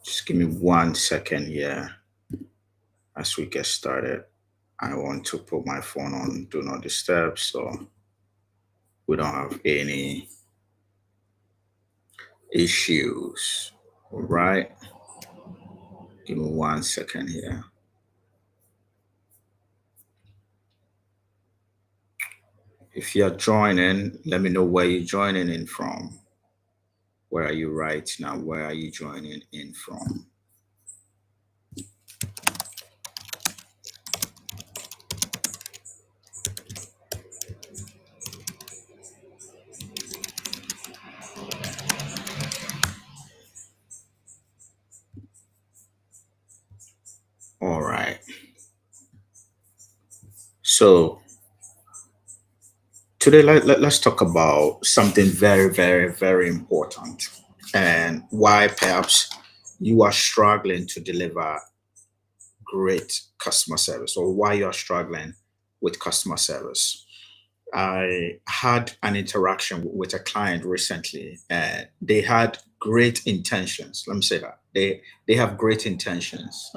Just give me 1 second here as we get started. I want to put my phone on do not disturb so we don't have any issues. All right. Give me 1 second here. If you're joining, let me know where you're joining in from. Where are you right now? Where are you joining in from? All right. So today, let's talk about something very, very, very important and why perhaps you are struggling to deliver great customer service or why you are struggling with customer service. I had an interaction with a client recently and they had great intentions. Let me say that. They have great intentions.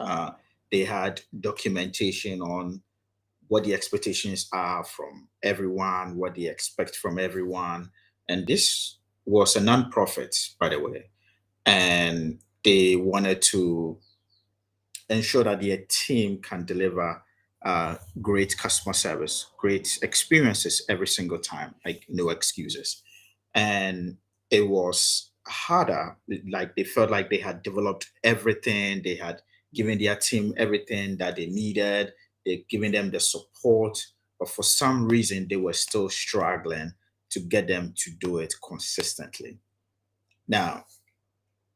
They had documentation on what the expectations are from everyone, what they expect from everyone. And this was a nonprofit, by the way. And they wanted to ensure that their team can deliver great customer service, great experiences every single time, like no excuses. And it was harder, like they felt like they had developed everything, they had given their team everything that they needed, they're giving them the support, but for some reason they were still struggling to get them to do it consistently. Now,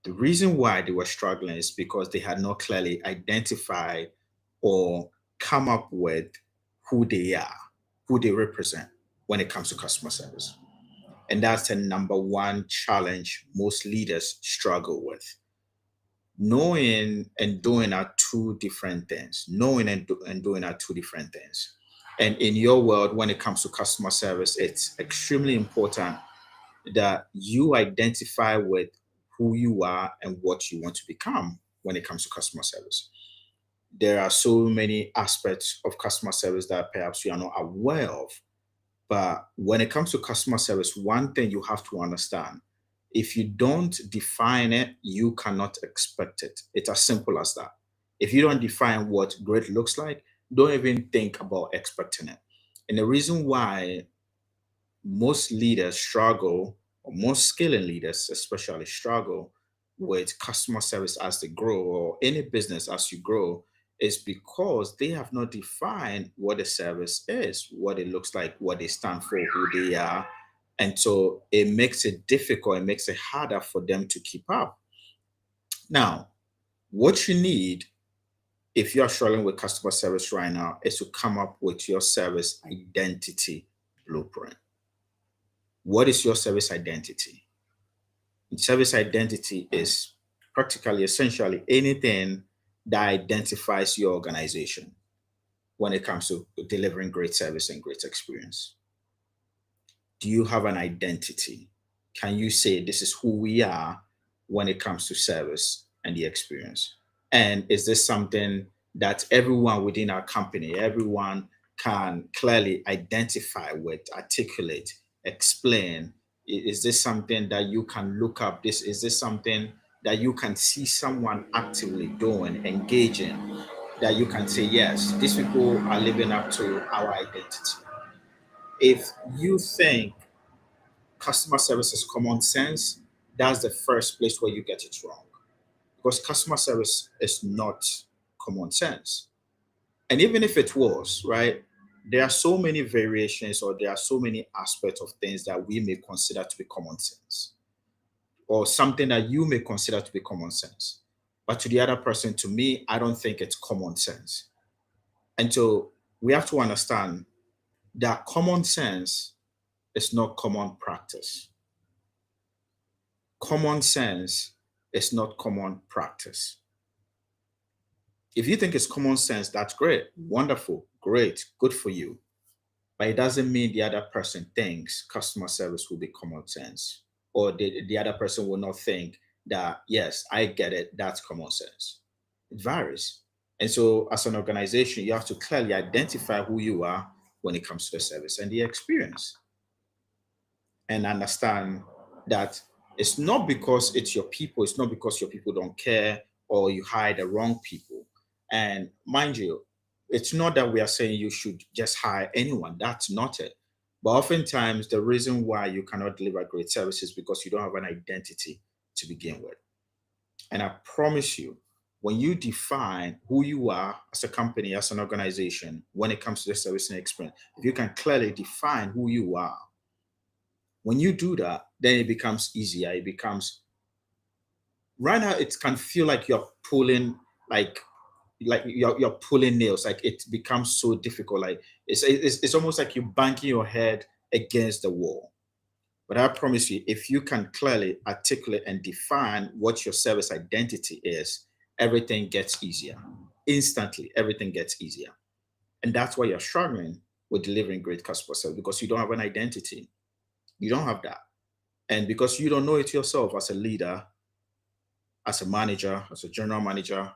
the reason why they were struggling is because they had not clearly identified or come up with who they are, who they represent when it comes to customer service. And that's the number one challenge most leaders struggle with. Knowing and doing are two different things. Knowing and doing are two different things. And in your world, when it comes to customer service, it's extremely important that you identify with who you are and what you want to become when it comes to customer service. There are so many aspects of customer service that perhaps you are not aware of. But when it comes to customer service, one thing you have to understand, if you don't define it, you cannot expect it. It's as simple as that. If you don't define what great looks like, don't even think about expecting it. And the reason why most leaders struggle, or most skilling leaders especially struggle with customer service as they grow, or any business as you grow, is because they have not defined what the service is, what it looks like, what they stand for, who they are. And so it makes it difficult, it makes it harder for them to keep up. Now, what you need if you are struggling with customer service right now is to come up with your service identity blueprint. What is your service identity? Service identity is practically, essentially, anything that identifies your organization when it comes to delivering great service and great experience. Do you have an identity? Can you say this is who we are when it comes to service and the experience? And is this something that everyone within our company, everyone can clearly identify with, articulate, explain? Is this something that you can look up? Is this something that you can see someone actively doing, engaging, that you can say, yes, these people are living up to our identity? If you think customer service is common sense, that's the first place where you get it wrong. Because customer service is not common sense. And even if it was, right, there are so many variations or there are so many aspects of things that we may consider to be common sense or something that you may consider to be common sense. But to the other person, to me, I don't think it's common sense. And so we have to understand that common sense is not common practice. Common sense is not common practice. If you think it's common sense, that's great, wonderful, great, good for you. But it doesn't mean the other person thinks customer service will be common sense, or the other person will not think that, yes, I get it, that's common sense. It varies. And so, as an organization, you have to clearly identify who you are when it comes to the service and the experience, and understand that it's not because it's your people, it's not because your people don't care or you hire the wrong people. And mind you, it's not that we are saying you should just hire anyone. That's not it. But oftentimes, the reason why you cannot deliver great service is because you don't have an identity to begin with. And I promise you, when you define who you are as a company, as an organization, when it comes to the service and experience, if you can clearly define who you are, when you do that, then it becomes easier. It becomes, right now it can feel like you're pulling, like you're pulling nails. Like it becomes so difficult. Like it's almost like you're banging your head against the wall. But I promise you, if you can clearly articulate and define what your service identity is, everything gets easier. Instantly, everything gets easier. And that's why you're struggling with delivering great customer service, because you don't have an identity. You don't have that. And because you don't know it yourself as a leader, as a manager, as a general manager,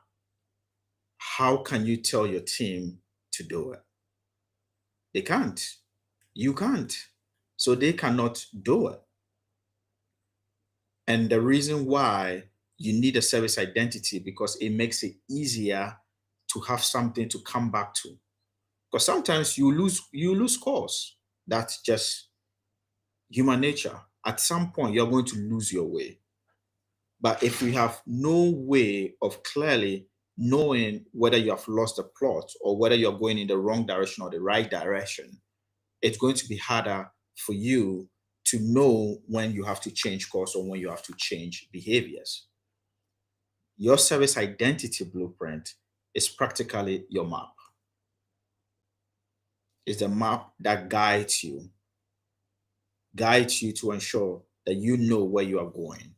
how can you tell your team to do it? They can't. You can't. So they cannot do it. And the reason why you need a service identity, because it makes it easier to have something to come back to. Because sometimes you lose course. That's just human nature. At some point, you're going to lose your way. But if you have no way of clearly knowing whether you have lost the plot or whether you're going in the wrong direction or the right direction, it's going to be harder for you to know when you have to change course or when you have to change behaviors. Your service identity blueprint is practically your map. It's the map that guides you to ensure that you know where you are going,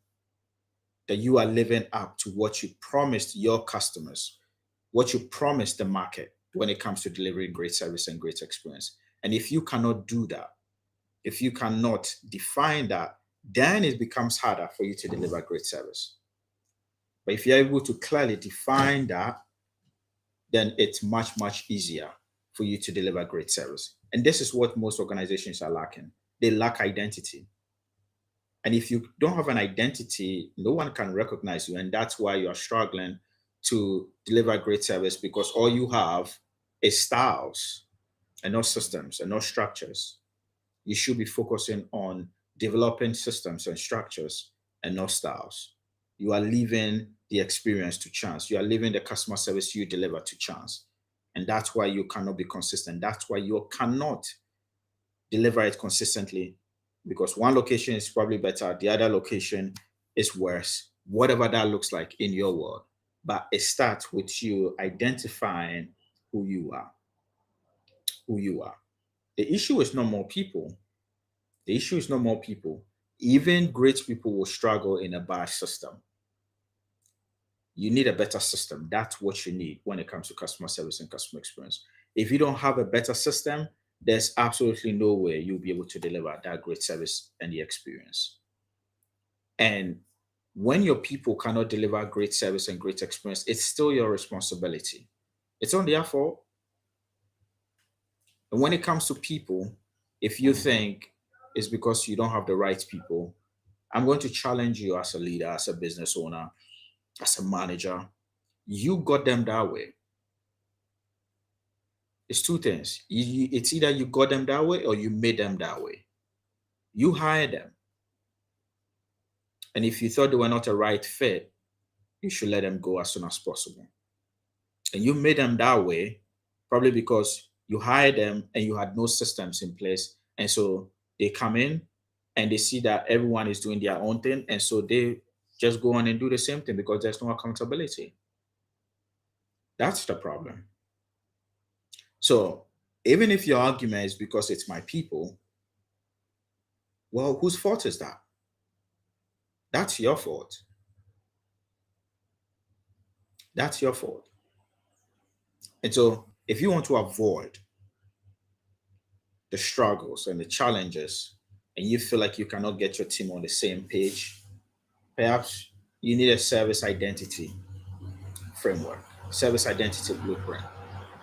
that you are living up to what you promised your customers, what you promised the market when it comes to delivering great service and great experience. And if you cannot do that, if you cannot define that, then it becomes harder for you to deliver great service. But if you're able to clearly define that, then it's much, much easier for you to deliver great service. And this is what most organizations are lacking. They lack identity. And if you don't have an identity, no one can recognize you. And that's why you're struggling to deliver great service, because all you have is styles and not systems and not structures. You should be focusing on developing systems and structures and not styles. You are leaving the experience to chance. You are leaving the customer service you deliver to chance. And that's why you cannot be consistent. That's why you cannot deliver it consistently, because one location is probably better, the other location is worse, whatever that looks like in your world. But it starts with you identifying who you are. Who you are. The issue is not more people. The issue is not more people. Even great people will struggle in a bad system. You need a better system. That's what you need when it comes to customer service and customer experience. If you don't have a better system, there's absolutely no way you'll be able to deliver that great service and the experience. And when your people cannot deliver great service and great experience, it's still your responsibility. It's not their fault. And when it comes to people, if you think it's because you don't have the right people, I'm going to challenge you as a leader, as a business owner, as a manager. You got them that way. It's two things. It's either you got them that way or you made them that way. You hired them. And if you thought they were not a right fit, you should let them go as soon as possible. And you made them that way probably because you hired them and you had no systems in place. And so they come in and they see that everyone is doing their own thing. And so they just go on and do the same thing because there's no accountability. That's the problem. So even if your argument is because it's my people, well, whose fault is that? That's your fault. That's your fault. And so if you want to avoid the struggles and the challenges, and you feel like you cannot get your team on the same page, perhaps you need a service identity framework, service identity blueprint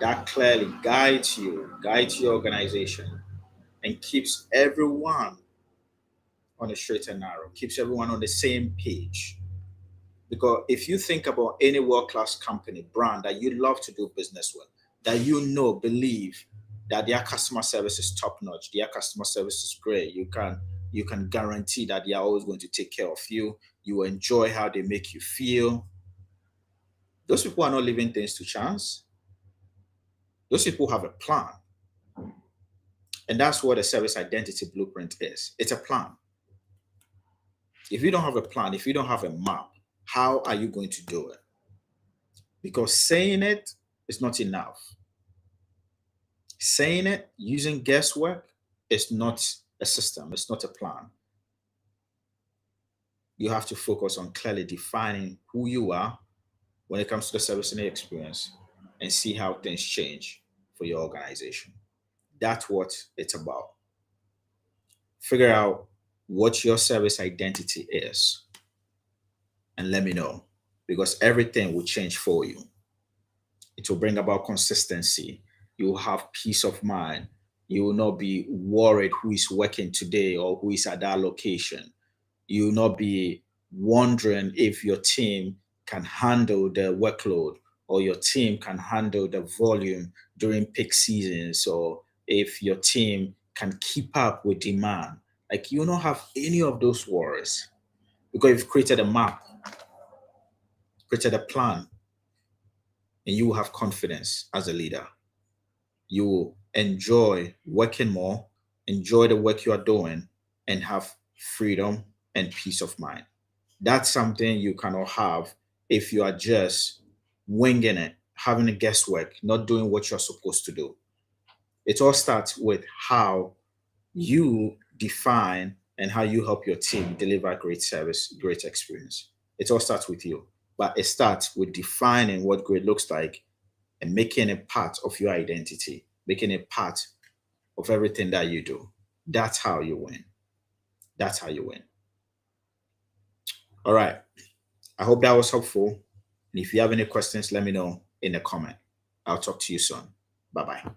that clearly guides your organization, and keeps everyone on a straight and narrow, keeps everyone on the same page. Because if you think about any world-class company, brand that you love to do business with, that believe that their customer service is top-notch, their customer service is great, you can guarantee that they are always going to take care of you, you enjoy how they make you feel. Those people are not leaving things to chance. Those people have a plan. And that's what a service identity blueprint is. It's a plan. If you don't have a plan, if you don't have a map, how are you going to do it? Because saying it is not enough. Saying it using guesswork is not a system, it's not a plan. You have to focus on clearly defining who you are when it comes to the service and the experience, and see how things change for your organization. That's what it's about. Figure out what your service identity is and let me know, because everything will change for you. It will bring about consistency. You will have peace of mind. You will not be worried who is working today or who is at that location. You will not be wondering if your team can handle the workload, or your team can handle the volume during peak seasons, or if your team can keep up with demand. Like, you don't have any of those worries, because you've created a map, created a plan, and you will have confidence as a leader. You will enjoy working more, enjoy the work you are doing, and have freedom and peace of mind. That's something you cannot have if you are just winging it, having a guesswork, not doing what you're supposed to do. It all starts with how you define and how you help your team deliver great service, great experience. It all starts with you, but it starts with defining what great looks like and making it part of your identity, making it part of everything that you do. That's how you win. That's how you win. All right. I hope that was helpful. And if you have any questions, let me know in the comment. I'll talk to you soon. Bye bye.